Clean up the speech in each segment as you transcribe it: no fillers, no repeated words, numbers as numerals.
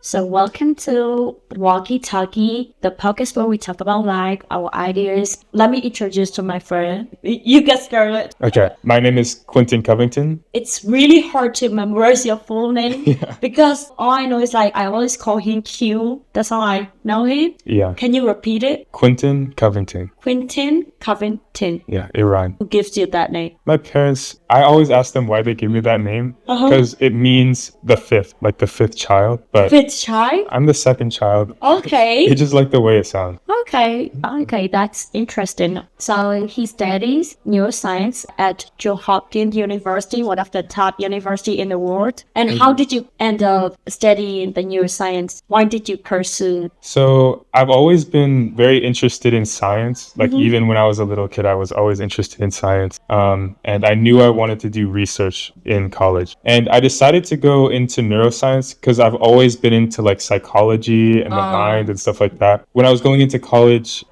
So welcome to Walkie, Talkie, the podcast where we talk about life, our ideas. Let me introduce to my friend. You get started. Okay, my name is Quentin Covington. It's really hard to memorize your full name because all I know is I always call him Q. That's how I know him. Yeah, Can you repeat it? Quentin Covington. Quentin Covington. Yeah, it rhymed. Who gives you that name? My parents, I always ask them why they give me that name Uh-huh. because it means the fifth, like the fifth child. But Fifth child? I'm the second child. Okay. It's just like the way it sounds. Okay, that's interesting. So he studies neuroscience at Johns Hopkins University, one of the top university in the world. And how did you end up studying the neuroscience? Why did you pursue? So I've always been very interested in science. Like even when I was a little kid, I was always interested in science. And I knew I wanted to do research in college. And I decided to go into neuroscience because I've always been into like psychology and the mind and stuff like that. When I was going into college,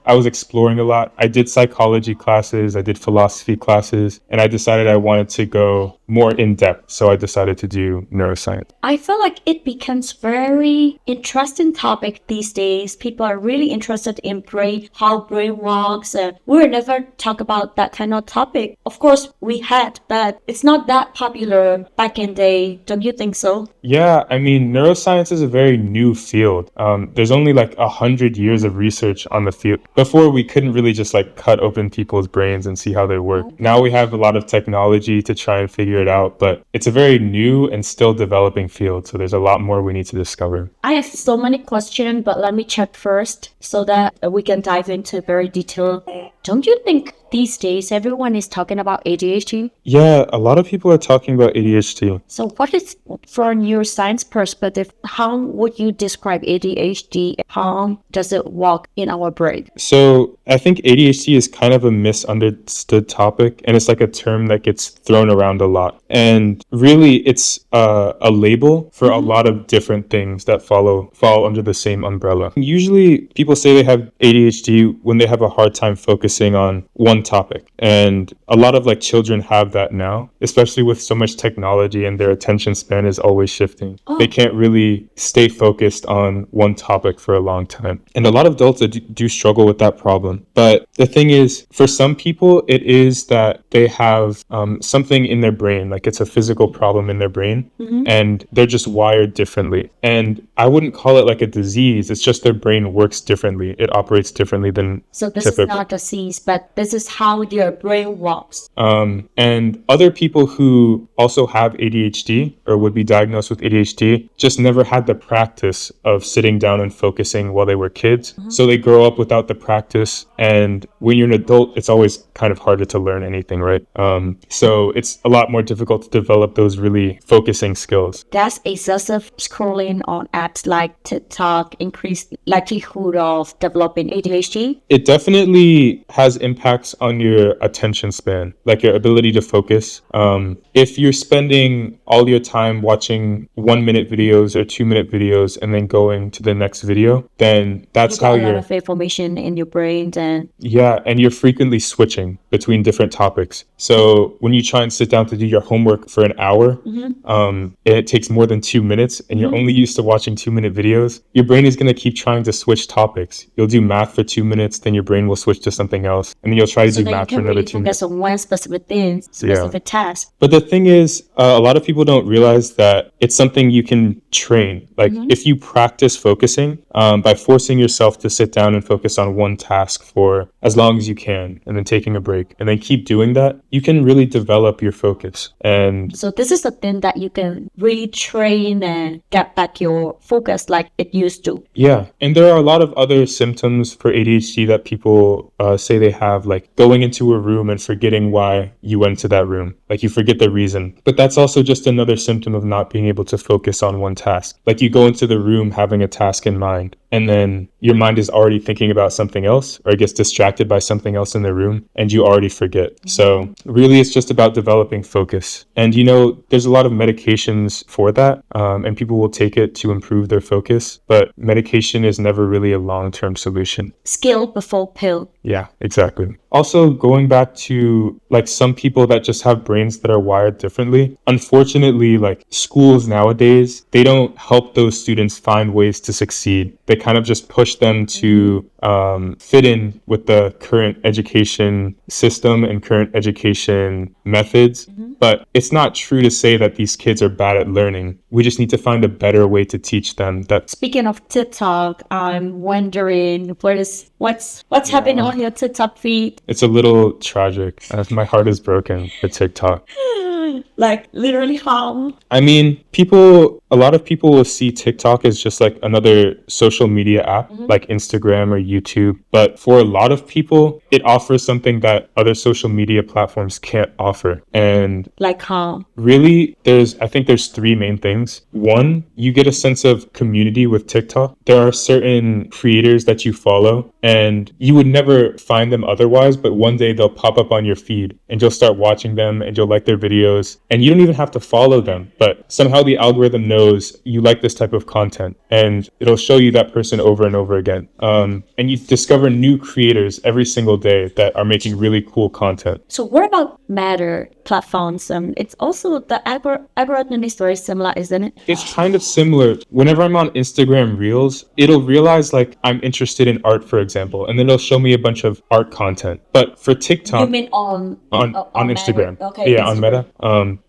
I was exploring a lot. I did psychology classes, I did philosophy classes, and I decided I wanted to go more in depth. So I decided to do neuroscience. I feel like it becomes very interesting topic these days. People are really interested in brain, how brain works. We never talk about that kind of topic. Of course, we had, but it's not that popular back in the day. Don't you think so? Yeah, I mean, neuroscience is a very new field. There's only like 100 years of research on the field. Before, we couldn't really just like cut open people's brains and see how they work. Now we have a lot of technology to try and figure it out, but it's a very new and still developing field. So there's a lot more we need to discover. I have so many questions, but let me check first so that we can dive into very detail. Don't you think these days everyone is talking about ADHD? Yeah, a lot of people are talking about ADHD. So what is, from your science perspective, how would you describe ADHD? How does it work in our brain? So I think ADHD is kind of a misunderstood topic, and it's like a term that gets thrown around a lot. And really, it's a label for a lot of different things that fall under the same umbrella. Usually, people say they have ADHD when they have a hard time focusing on one topic. And a lot of like children have that now, especially with so much technology and their attention span is always shifting. They can't really stay focused on one topic for a long time. And a lot of adults do struggle with that problem. But the thing is, for some people, it is that they have something in their brain, like it's a physical problem in their brain, and they're just wired differently. And I wouldn't call it like a disease. It's just their brain works differently. It operates differently than So this typical. is not a disease, but this is how your brain works. And other people who also have ADHD or would be diagnosed with ADHD just never had the practice of sitting down and focusing while they were kids. So they grow up without the practice. And when you're an adult, it's always kind of harder to learn anything, right? So it's a lot more difficult to develop those really focusing skills. Does excessive scrolling on apps like TikTok increase likelihood of developing ADHD? It definitely has impacts on your attention span, like your ability to focus. If you're spending all your time watching 1-minute videos or 2-minute videos and then going to the next video, then that's how You got a lot you're... of information in your brain and Yeah, and you're frequently switching between different topics. So when you try and sit down to do your homework for an hour, and it takes more than 2 minutes, and you're only used to watching 2-minute videos, your brain is going to keep trying to switch topics. You'll do math for 2 minutes, then your brain will switch to something else, and then you'll try to do then you math for can another really 2 minutes. focus on one specific thing, specific task. But the thing is, a lot of people don't realize that it's something you can train. Like if you practice focusing by forcing yourself to sit down and focus on one task for as long as you can, and then taking a break, and then keep doing that, you can really develop your focus. And So this is the thing that you can really train and get back your focus like it used to. yeah, and there are a lot of other symptoms for ADHD that people say they have, like going into a room and forgetting why you went to that room. Like you forget the reason. But that's also just another symptom of not being able to focus on one task. Like you go into the room having a task in mind, and then your mind is already thinking about something else, or it gets distracted by something else in the room, and you already forget. So really, it's just about developing focus. And there's a lot of medications for that, and people will take it to improve their focus, but medication is never really a long-term solution. Skill before pill. Yeah, exactly. Also, going back to like some people that just have brains that are wired differently, unfortunately, like schools nowadays, they don't help those students find ways to succeed. They kind of just push them to fit in with the current education system and current education methods. But it's not true to say that these kids are bad at learning. We just need to find a better way to teach them that. Speaking of TikTok, I'm wondering what's happening on your TikTok feed? It's a little tragic. My heart is broken for TikTok. Like literally how? I mean, a lot of people will see TikTok as just like another social media app, like Instagram or YouTube. But for a lot of people, it offers something that other social media platforms can't offer. And Like how? really, I think there's three main things. One, you get a sense of community with TikTok. There are certain creators that you follow and you would never find them otherwise, but one day they'll pop up on your feed and you'll start watching them and you'll like their videos and you don't even have to follow them, but somehow the algorithm knows you like this type of content and it'll show you that person over and over again. And you discover new creators every single day that are making really cool content. So what about Matter platforms? It's also the algorithm is very similar, isn't it? It's kind of similar. Whenever I'm on Instagram Reels, it'll realize like I'm interested in art, for example, and then it'll show me a bunch of art content. But for TikTok, You mean on Instagram, Meta? Okay, yeah, on Meta.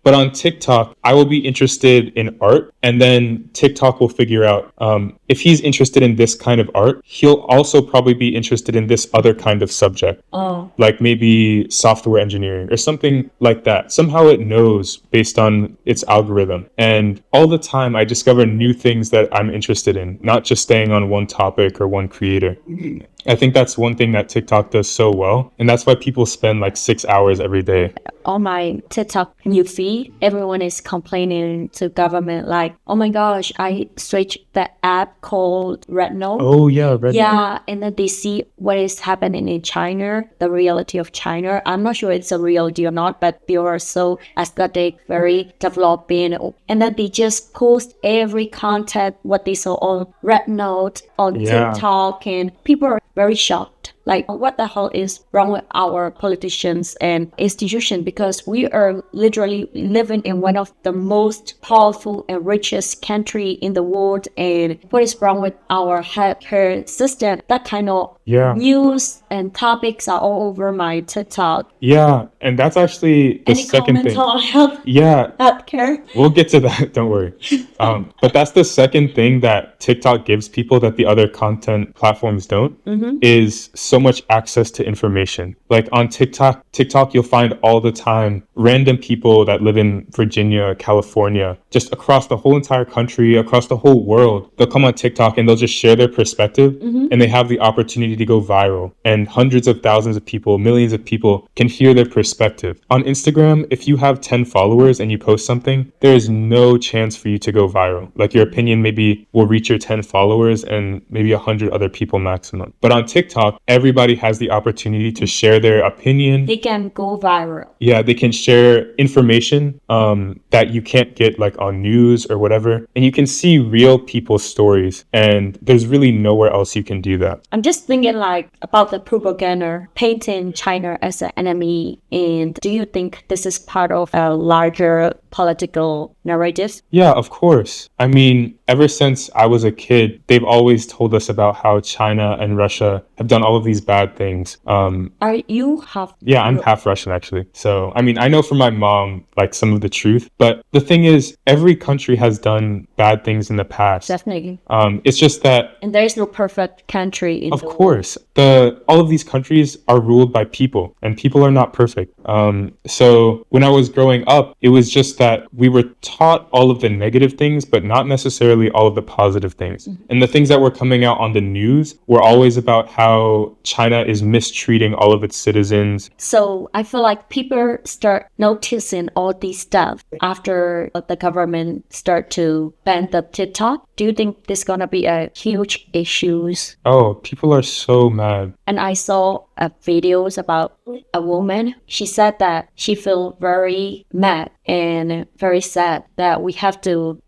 But on TikTok, I will be interested in art, and then TikTok will figure out if he's interested in this kind of art, he'll also probably be interested in this other kind of subject, like maybe software engineering or something like that. Somehow it knows based on its algorithm. And all the time I discover new things that I'm interested in, not just staying on one topic or one creator. I think that's one thing that TikTok does so well. And that's why people spend like 6 hours every day. On my TikTok new feed, everyone is complaining to government like, oh my gosh, I switched the app called Red Note. Oh yeah, Red. Yeah, and then they see what is happening in China, the reality of China. I'm not sure it's a reality or not, but they are so aesthetic, very developing. And then they just post every content, what they saw on Red Note, on TikTok, and people are very shocked. Like, what the hell is wrong with our politicians and institutions? Because we are literally living in one of the most powerful and richest country in the world. And what is wrong with our healthcare system? That kind of news and topics are all over my TikTok. Yeah, and that's actually the second thing. On healthcare? We'll get to that. Don't worry. But that's the second thing that TikTok gives people that the other content platforms don't, is so much access to information. Like on TikTok, you'll find all the time random people that live in Virginia, California, just across the whole entire country, across the whole world. They'll come on TikTok and they'll just share their perspective, and they have the opportunity to go viral. And hundreds of thousands of people, millions of people can hear their perspective. On Instagram, if you have 10 followers and you post something, there is no chance for you to go viral. Like your opinion maybe will reach your 10 followers and maybe 100 other people maximum. But on TikTok, everybody has the opportunity to share their opinion. They can go viral. Yeah, they can share information that you can't get like on news or whatever. And you can see real people's stories. And there's really nowhere else you can do that. I'm just thinking like about the propaganda painting China as an enemy. And do you think this is part of a larger political narrative? Yeah, of course. I mean, ever since I was a kid, they've always told us about how China and Russia have done all of these bad things. Are you half? Yeah, I'm half Russian actually. So, I mean, I know from my mom, like some of the truth, but the thing is, every country has done bad things in the past. Definitely. It's just that. And there is no perfect country in of the course, all of these countries are ruled by people, and people are not perfect. So when I was growing up, it was just that we were taught all of the negative things, but not necessarily all of the positive things. And the things that were coming out on the news were always about how China is mistreating all of its citizens. So I feel like people start noticing all these stuff after the government start to ban the TikTok. do you think this gonna be a huge issues? Oh, people are so mad. And I saw videos about a woman. She said that she feel very mad and very sad that we have to,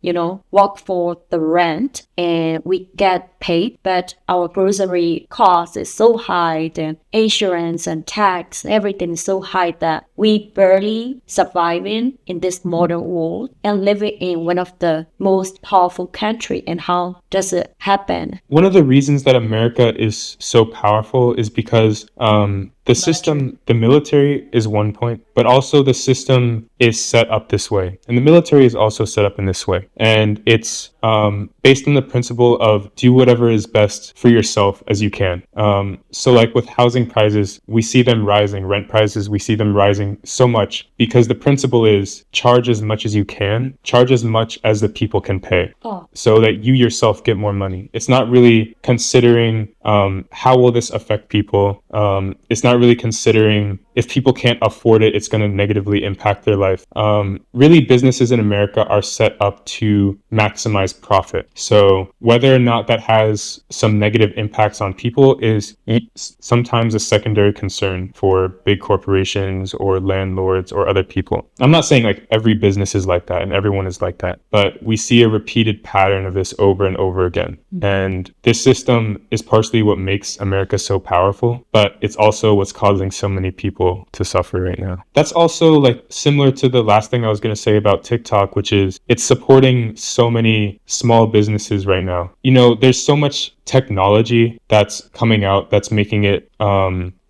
work for the rent and we get paid, but our grocery cost is so high and insurance and tax, everything is so high that we barely surviving in this modern world and living in one of the most powerful country. And how does it happen? One of the reasons that America is so powerful is because the system, the military is one point, but also the system is set up this way. And the military is also set up in this way. And it's based on the principle of do whatever is best for yourself as you can. So like with housing prices, we see them rising, rent prices, we see them rising so much because the principle is charge as much as you can, charge as much as the people can pay, so that you yourself get more money. It's not really considering how will this affect people. It's not really considering if people can't afford it, it's going to negatively impact their life. Really, businesses in America are set up to maximize profit. So whether or not that has some negative impacts on people is sometimes a secondary concern for big corporations or landlords or other people. I'm not saying like every business is like that and everyone is like that, but we see a repeated pattern of this over and over again. And this system is partially what makes America so powerful, but it's also what's causing so many people to suffer right now. That's also like similar to the last thing I was going to say about TikTok, which is it's supporting so many small businesses right now. There's so much technology that's coming out that's making it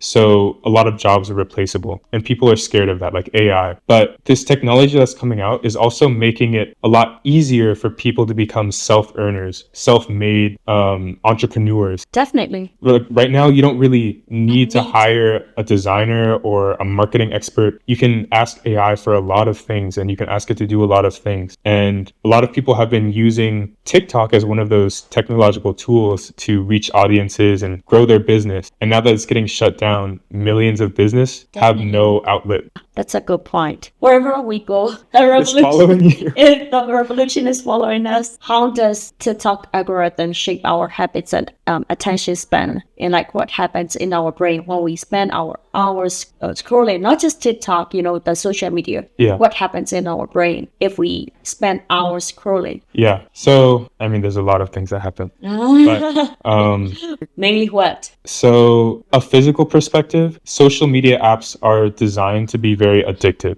so a lot of jobs are replaceable and people are scared of that, like AI. But this technology that's coming out is also making it a lot easier for people to become self-earners, self-made entrepreneurs. Definitely. Right now, you don't really need to hire a designer or a marketing expert. You can ask AI for a lot of things and you can ask it to do a lot of things. And a lot of people have been using TikTok as one of those technological tools to reach audiences and grow their business. And now that it's getting shut down, millions of business have no outlet. That's a good point. Wherever we go, the revolution is following us. How does TikTok algorithm shape our habits and attention span? And like what happens in our brain when we spend our hours scrolling, not just TikTok, the social media. Yeah. What happens in our brain if we spend hours scrolling? Yeah. So, there's a lot of things that happen. But, mainly what? So, a physical perspective, social media apps are designed to be very addictive.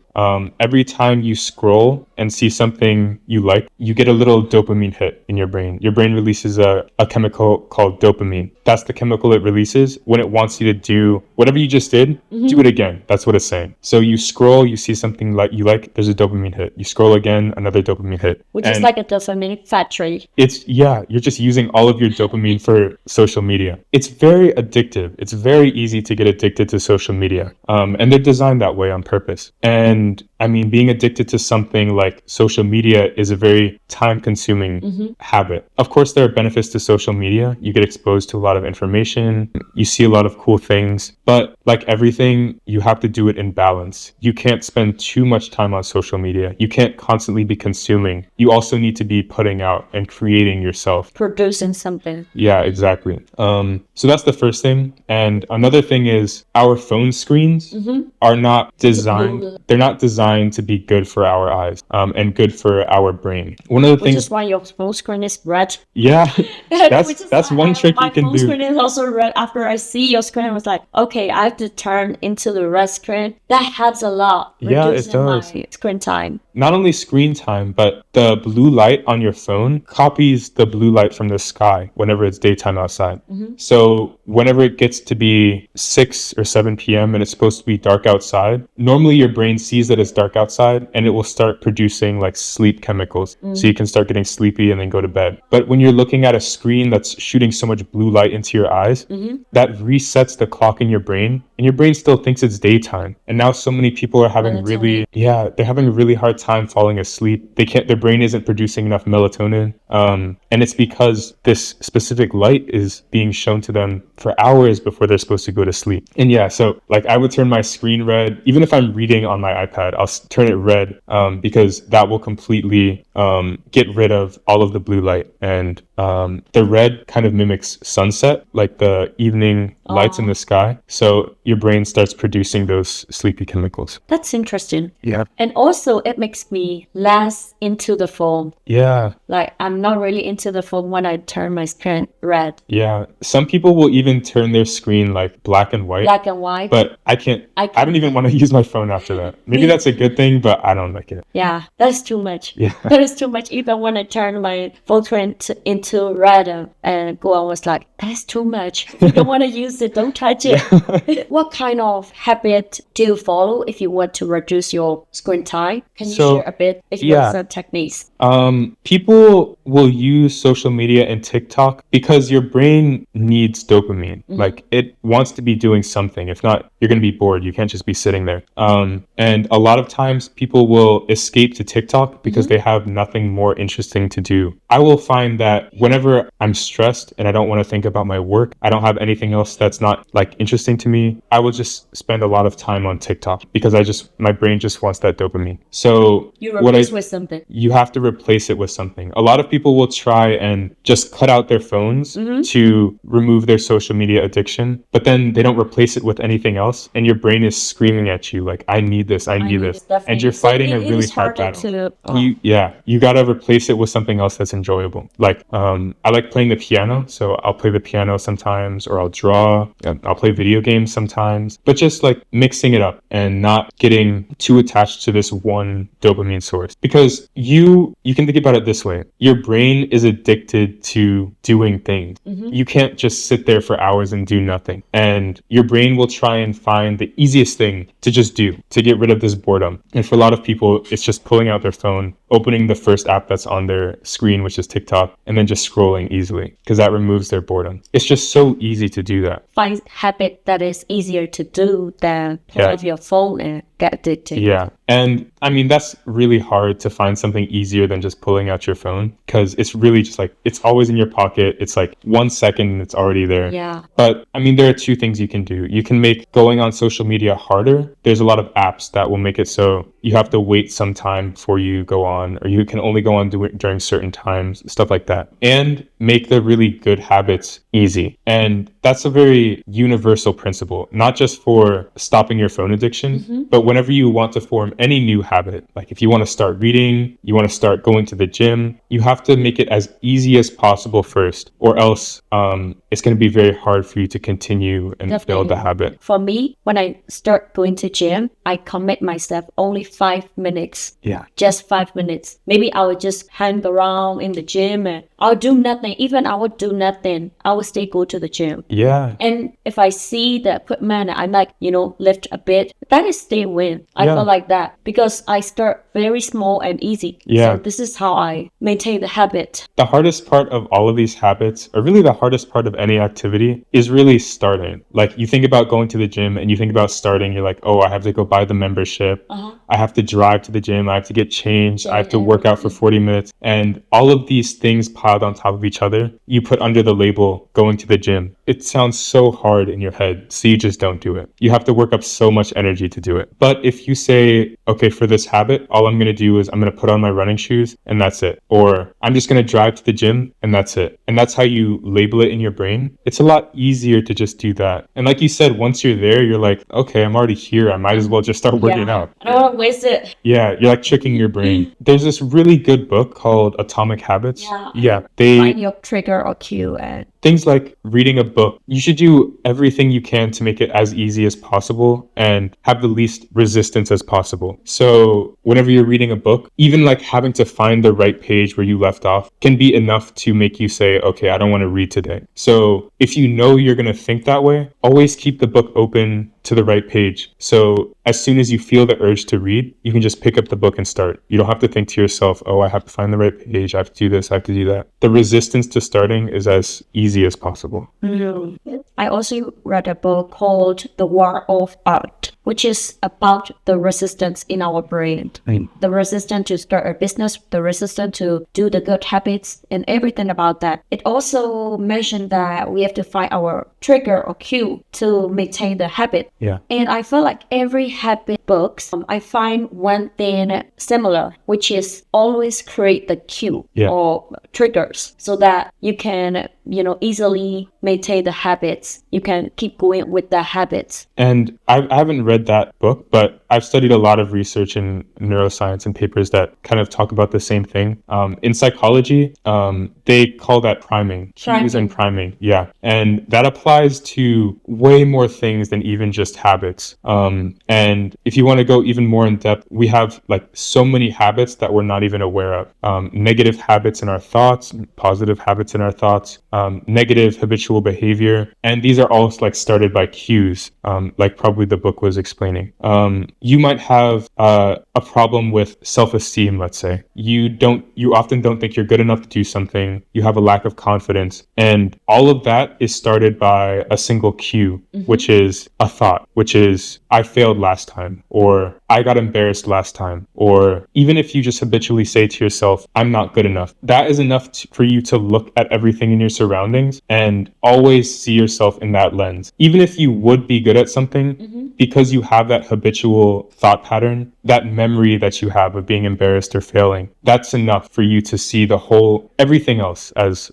Every time you scroll and see something you like, you get a little dopamine hit in your brain. Your brain releases a chemical called dopamine. That's the chemical it releases when it wants you to do whatever you just did, do it again. That's what it's saying. So you scroll, you see something like you like, there's a dopamine hit. You scroll again, another dopamine hit. Which is like a dopamine factory. You're just using all of your dopamine for social media. It's very addictive. It's very easy to get addicted to social media. And they're designed that way on purpose. And being addicted to something like social media is a very time-consuming habit. Of course, there are benefits to social media. You get exposed to a lot of information. You see a lot of cool things. But like everything, you have to do it in balance. You can't spend too much time on social media. You can't constantly be consuming. You also need to be putting out and creating yourself. Producing something. Yeah, exactly. So that's the first thing. And another thing is our phone screens are not designed. They're not designed to be good for our eyes and good for our brain. One of the things. Which is why your phone screen is red. Yeah, that's one trick you can do. My phone screen is also red. After I see your screen, I was like, okay, I have to turn into the red screen. That helps a lot. Yeah, it does. My screen time. Not only screen time, but the blue light on your phone copies the blue light from the sky whenever it's daytime outside. So whenever it gets to be 6 or 7 p.m. and it's supposed to be dark outside, normally your brain sees that it's dark outside and it will start producing like sleep chemicals. So you can start getting sleepy and then go to bed. But when you're looking at a screen that's shooting so much blue light into your eyes, that resets the clock in your brain, and your brain still thinks it's daytime. And now so many people are having they're having a really hard time falling asleep. Their brain isn't producing enough melatonin. And it's because this specific light is being shown to them for hours before they're supposed to go to sleep. And yeah, so like I would turn my screen red. Even if I'm reading on my iPad, I'll must turn it red, because that will completely get rid of all of the blue light. And the red kind of mimics sunset, like the evening lights in the sky. So your brain starts producing those sleepy chemicals. That's interesting. Yeah. And also, it makes me less into the phone. Yeah. Like, I'm not really into the phone when I turn my screen red. Yeah. Some people will even turn their screen like black and white. Black and white. But I don't even want to use my phone after that. Maybe that's a good thing, but I don't like it. Yeah, that's too much. Yeah. That is too much. Even when I turn my phone screen into red and go on was like, that's too much. You don't want to use it. Don't touch it. What kind of habit do you follow if you want to reduce your screen time? Can you share a bit if you have some techniques? People will use social media and TikTok because your brain needs dopamine. Like, it wants to be doing something. If not, you're going to be bored. You can't just be sitting there. And a lot of times people will escape to TikTok because they have nothing more interesting to do. I will find that whenever I'm stressed and I don't want to think about my work, I don't have anything else that's not like interesting to me, I will just spend a lot of time on TikTok because my brain just wants that dopamine. So you replace with something. You have to replace it with something. A lot of people will try and just cut out their phones to remove their social media addiction, but then they don't replace it with anything else, and your brain is screaming at you like, I need this, I need this. And you're fighting a really hard battle. You gotta replace it with something else that's enjoyable. Like, I like playing the piano, so I'll play the piano sometimes, or I'll draw, I'll play video games sometimes, but just like mixing it up and not getting too attached to this one dopamine source. Because you can think about it this way. Your brain is addicted to doing things. You can't just sit there for hours and do nothing. And your brain will try and find the easiest thing to just do, to get rid of this boredom. And for a lot of people, it's just pulling out their phone, opening the first app that's on their screen, which is TikTok, and then just scrolling easily, because that removes their boredom. It's just so easy to do that. Find habit that is easier to do than pull out your phone and get addicted. Yeah. And I mean, that's really hard to find something easier than just pulling out your phone, because it's really just like, it's always in your pocket. It's like 1 second and it's already there. Yeah. But I mean, there are two things you can do. You can make going on social media harder. There's a lot of apps that will make it so you have to wait some time before you go on, or you can only go on during certain times, stuff like that. And make the really good habits easy. And that's a very universal principle, not just for stopping your phone addiction, but whenever you want to form any new habit, like if you want to start reading, you want to start going to the gym, you have to make it as easy as possible first, or else it's going to be very hard for you to continue and build the habit. For me, when I start going to gym, I commit myself only 5 minutes. Yeah. Just 5 minutes. Maybe I would just hang around in the gym and I'll do nothing. Even I would do nothing, I would still go to the gym. Yeah. And if I see the equipment, I might, lift a bit. That is still win. I feel like that because I start very small and easy. Yeah. So this is how I maintain the habit. The hardest part of all of these habits, or really the hardest part of any activity, is really starting. Like, you think about going to the gym and you think about starting, you're like, oh, I have to go buy the membership. I have to drive to the gym. I have to get changed. I have to work out for 40 minutes. And all of these things piled on top of each other, you put under the label going to the gym. It sounds so hard in your head, so you just don't do it. You have to work up so much energy to do it. But if you say, okay, for this habit, all I'm going to do is I'm going to put on my running shoes and that's it. Or I'm just going to drive to the gym and that's it. And that's how you label it in your brain. It's a lot easier to just do that. And like you said, once you're there, you're like, okay, I'm already here. I might as well just start working out. I don't want to waste it. Yeah, you're like tricking your brain. There's this really good book called Atomic Habits. Find your trigger or cue and things like reading a book. You should do everything you can to make it as easy as possible and have the least resistance as possible. So whenever you're reading a book, even like having to find the right page where you left off can be enough to make you say, okay, I don't want to read today. So if you know you're going to think that way, always keep the book open to the right page. So as soon as you feel the urge to read, you can just pick up the book and start. You don't have to think to yourself, oh, I have to find the right page. I have to do this. I have to do that. The resistance to starting is as easy as possible. I also read a book called The War of Art. which is about the resistance in our brain. Right. The resistance to start a business, the resistance to do the good habits, and everything about that. It also mentioned that we have to find our trigger or cue to maintain the habit. Yeah. And I feel like every habit books, I find one thing similar, which is always create the cue or triggers so that you can, easily maintain the habits. You can keep going with the habits. And I haven't read that book, but I've studied a lot of research in neuroscience and papers that kind of talk about the same thing. In psychology, they call that priming, cues and priming. Yeah. And that applies to way more things than even just habits. And if you want to go even more in depth, we have like so many habits that we're not even aware of. Negative habits in our thoughts, positive habits in our thoughts, negative habitual behavior. And these are all like started by cues, like probably the book was explaining. You might have a problem with self-esteem, let's say. You often don't think you're good enough to do something. You have a lack of confidence. And all of that is started by a single cue, which is a thought, which is, I failed last time, or I got embarrassed last time, or even if you just habitually say to yourself, I'm not good enough, that is enough for you to look at everything in your surroundings and always see yourself in that lens. Even if you would be good at something, because you have that habitual thought pattern, that memory that you have of being embarrassed or failing, that's enough for you to see everything else as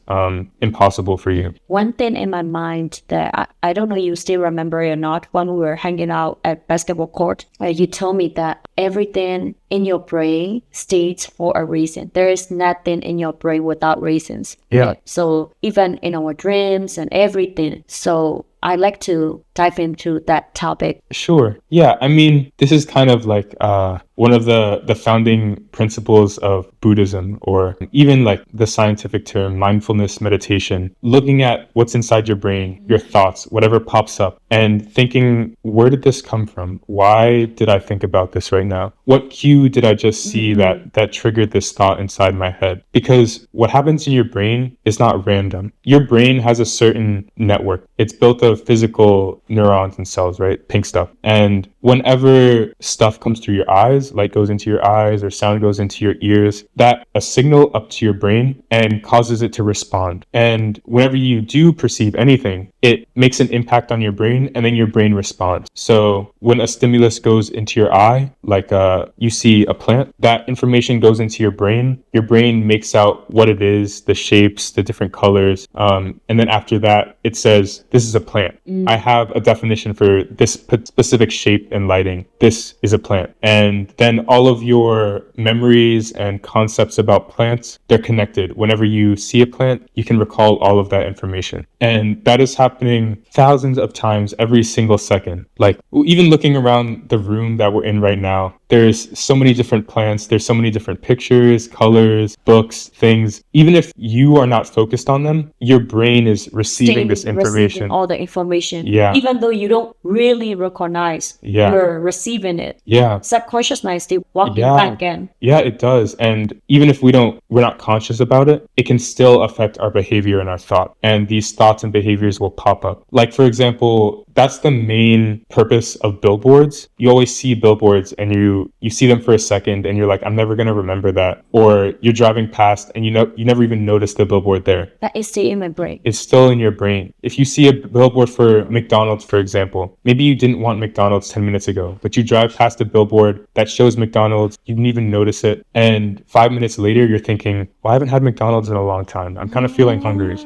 impossible for you. One thing in my mind that I don't know you still remember it or not, when we were hanging out at basketball court, you told me that everything in your brain stays for a reason. There is nothing in your brain without reasons. Yeah. So even in our dreams and everything. So I like to dive into that topic. Sure. Yeah. I mean, this is kind of like one of the founding principles of Buddhism, or even like the scientific term mindfulness meditation, looking at what's inside your brain, your thoughts, whatever pops up, and thinking, where did this come from? Why did I think about this right now? What cue did I just see that triggered this thought inside my head? Because what happens in your brain is not random. Your brain has a certain network. It's built of physical neurons and cells, right? Pink stuff. And whenever stuff comes through your eyes, light goes into your eyes or sound goes into your ears, that a signal up to your brain and causes it to respond. And whenever you do perceive anything, it makes an impact on your brain, and then your brain responds. So when a stimulus goes into your eye, like you see a plant, that information goes into your brain. Your brain makes out what it is, the shapes, the different colors. And then after that, it says, this is a plant. I have a definition for this specific shape and lighting. This is a plant. And then all of your memories and concepts about plants, they're connected. Whenever you see a plant, you can recall all of that information. And that is happening thousands of times every single second. Like even looking around the room that we're in right now, there's so many different plants. There's so many different pictures, colors, books, things. Even if you are not focused on them, your brain is receiving this information. Receiving all the information. Yeah. Even though you don't really recognize you're receiving it. Yeah. Subconscious mind still walking back in. Yeah, it does. And even if we're not conscious about it, it can still affect our behavior and our thought. And these thoughts and behaviors will pop up. Like, for example, that's the main purpose of billboards. You always see billboards and you see them for a second and you're like, I'm never going to remember that. Or you're driving past and you never even noticed the billboard there. That is still in my brain. It's still in your brain. If you see a billboard for McDonald's, for example, maybe you didn't want McDonald's 10 minutes ago, but you drive past a billboard that shows McDonald's, you didn't even notice it. And 5 minutes later, you're thinking, well, I haven't had McDonald's in a long time. I'm kind of feeling hungry.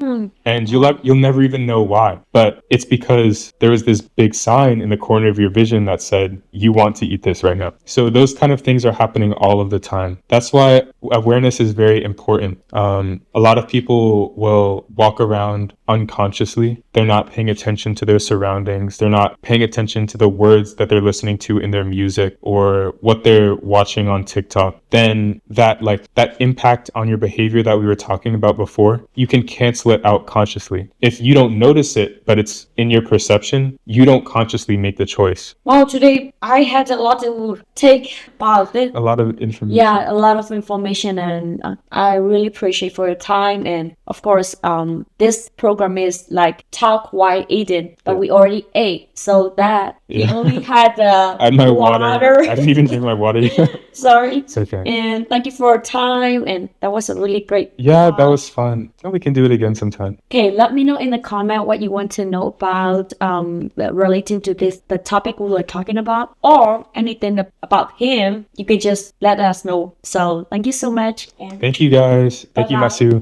And you'll never even know why. But it's because there was this big sign in the corner of your vision that said, you want to eat this right now. So those kind of things are happening all of the time. That's why awareness is very important. A lot of people will walk around unconsciously. They're not paying attention to their surroundings. They're not paying attention to the words that they're listening to in their music or what they're watching on TikTok. Then that impact on your behavior that we were talking about before, you can cancel it out consciously. If you don't notice it, but it's in your perception, you don't consciously make the choice. Well, today I had a lot to take about it. A lot of information. Yeah, a lot of information, and I really appreciate for your time and of course, this program is like talk while eating, but Yeah. we already ate, so that he Yeah. only had I had my water. I didn't even drink my water. Sorry. It's okay. And thank you for your time, and that was a really great. Yeah, that was fun. We can do it again sometime. Okay, let me know in the comment what you want to know about relating to the topic we were talking about, or anything about him. You can just let us know. So thank you so much. And Thank you guys. Thank you, bye-bye. Masu.